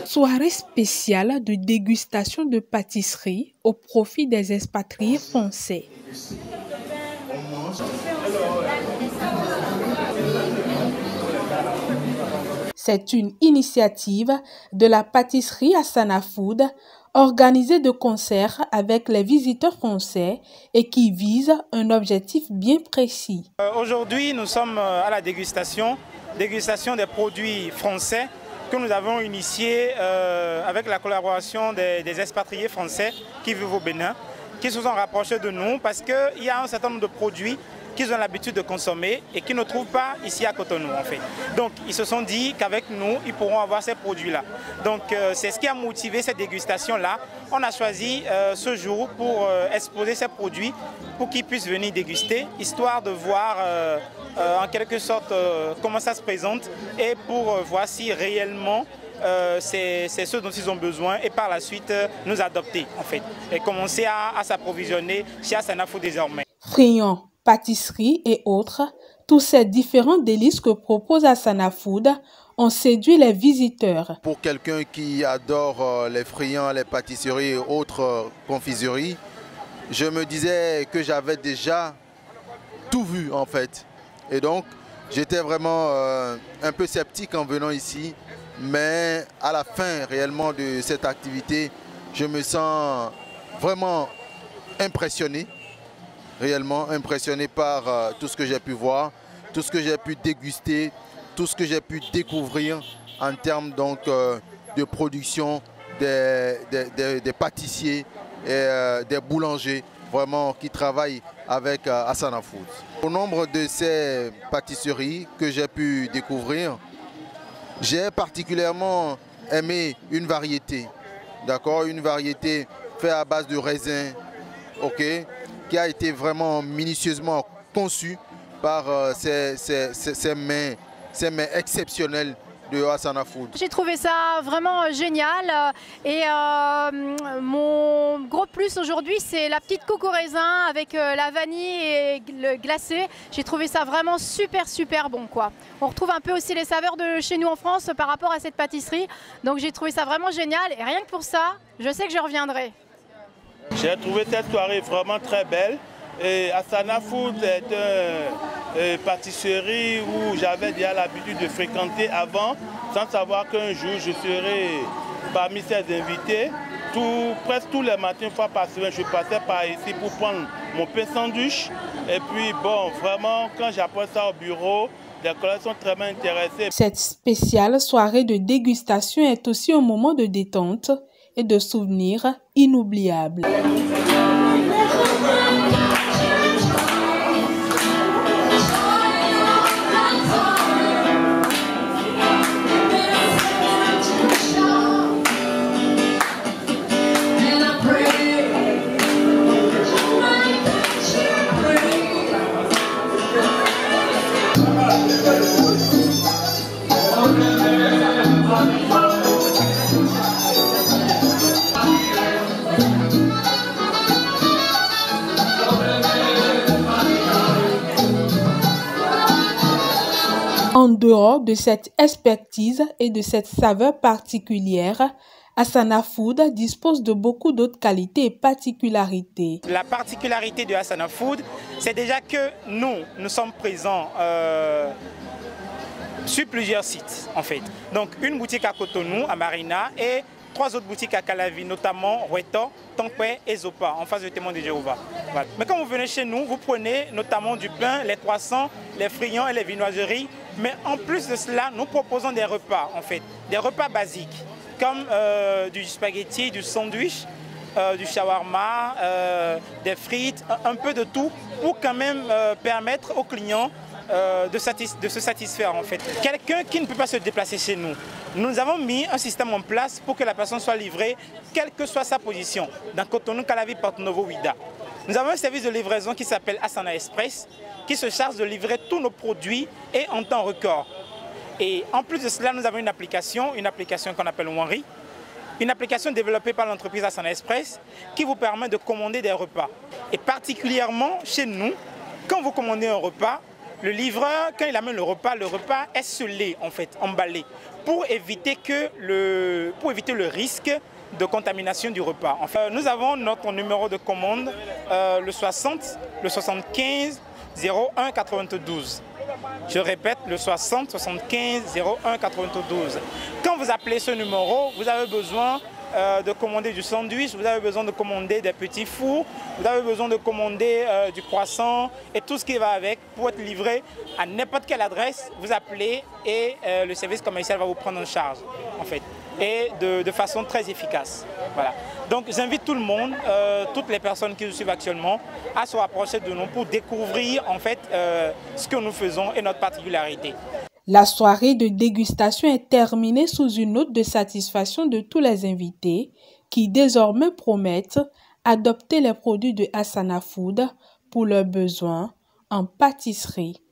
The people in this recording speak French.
Soirée spéciale de dégustation de pâtisserie au profit des expatriés français. C'est une initiative de la pâtisserie Asana Food, organisée de concert avec les visiteurs français et qui vise un objectif bien précis. Aujourd'hui, nous sommes à la dégustation des produits français que nous avons initié avec la collaboration des expatriés français qui vivent au Bénin, qui se sont rapprochés de nous parce qu'il y a un certain nombre de produits qu'ils ont l'habitude de consommer et qu'ils ne trouvent pas ici à Cotonou en fait. Donc ils se sont dit qu'avec nous, ils pourront avoir ces produits-là. Donc c'est ce qui a motivé cette dégustation-là. On a choisi ce jour pour exposer ces produits pour qu'ils puissent venir déguster, histoire de voir en quelque sorte comment ça se présente et pour voir si réellement c'est ce dont ils ont besoin et par la suite nous adopter en fait et commencer à s'approvisionner chez Asana Food désormais. Friands, pâtisserie et autres, tous ces différents délices que propose Asana Food ont séduit les visiteurs. Pour quelqu'un qui adore les friands, les pâtisseries et autres confiseries, je me disais que j'avais déjà tout vu en fait. Et donc j'étais vraiment un peu sceptique en venant ici, mais à la fin réellement de cette activité, je me sens vraiment impressionné. Réellement impressionné par tout ce que j'ai pu voir, tout ce que j'ai pu déguster, tout ce que j'ai pu découvrir en termes donc, de production des pâtissiers et des boulangers vraiment qui travaillent avec Asana Food. Au nombre de ces pâtisseries que j'ai pu découvrir, j'ai particulièrement aimé une variété, d'accord, une variété faite à base de raisin, ok, qui a été vraiment minutieusement conçu par ces mains exceptionnelles de Asana Food. J'ai trouvé ça vraiment génial et mon gros plus aujourd'hui c'est la petite coco raisin avec la vanille et le glacé. J'ai trouvé ça vraiment super bon quoi. On retrouve un peu aussi les saveurs de chez nous en France par rapport à cette pâtisserie. Donc j'ai trouvé ça vraiment génial et rien que pour ça, je sais que je reviendrai. J'ai trouvé cette soirée vraiment très belle. Et Asana Food est une pâtisserie où j'avais déjà l'habitude de fréquenter avant, sans savoir qu'un jour je serai parmi ces invités. Presque tous les matins, une fois par semaine, je passais par ici pour prendre mon pain sandwich. Et puis bon, vraiment, quand j'apporte ça au bureau, les collègues sont très intéressés. Cette spéciale soirée de dégustation est aussi un moment de détente et de souvenirs inoubliables. En dehors de cette expertise et de cette saveur particulière, Asana Food dispose de beaucoup d'autres qualités et particularités. La particularité de Asana Food, c'est déjà que nous sommes présents sur plusieurs sites en fait. Donc une boutique à Cotonou, à Marina et 3 autres boutiques à Calavi, notamment Weto, Tankwe et Zopa, en face du témoin de Jéhovah. Voilà. Mais quand vous venez chez nous, vous prenez notamment du pain, les croissants, les friands et les viennoiseries. Mais en plus de cela, nous proposons des repas, en fait, des repas basiques, comme du spaghetti, du sandwich, du shawarma, des frites, un peu de tout, pour quand même permettre aux clients de se satisfaire en fait. Quelqu'un qui ne peut pas se déplacer chez nous, nous avons mis un système en place pour que la personne soit livrée, quelle que soit sa position, dans Cotonou, Calavi, Porto Novo, Ouidah. Nous avons un service de livraison qui s'appelle Asana Express, qui se charge de livrer tous nos produits et en temps record. Et en plus de cela, nous avons une application qu'on appelle Wanri, une application développée par l'entreprise Asana Express qui vous permet de commander des repas. Et particulièrement chez nous, quand vous commandez un repas, le livreur, quand il amène le repas est scellé, en fait, emballé, pour éviter le risque de contamination du repas. Enfin, nous avons notre numéro de commande, le 60, le 75 01 92. Je répète, le 60 75 01 92. Quand vous appelez ce numéro, vous avez besoin de commander du sandwich, vous avez besoin de commander des petits fours, vous avez besoin de commander du croissant et tout ce qui va avec pour être livré à n'importe quelle adresse. Vous appelez et le service commercial va vous prendre en charge, en fait, et de façon très efficace. Voilà. Donc j'invite tout le monde, toutes les personnes qui nous suivent actuellement, à se rapprocher de nous pour découvrir en fait ce que nous faisons et notre particularité. La soirée de dégustation est terminée sous une note de satisfaction de tous les invités qui désormais promettent adopter les produits de Asana Food pour leurs besoins en pâtisserie.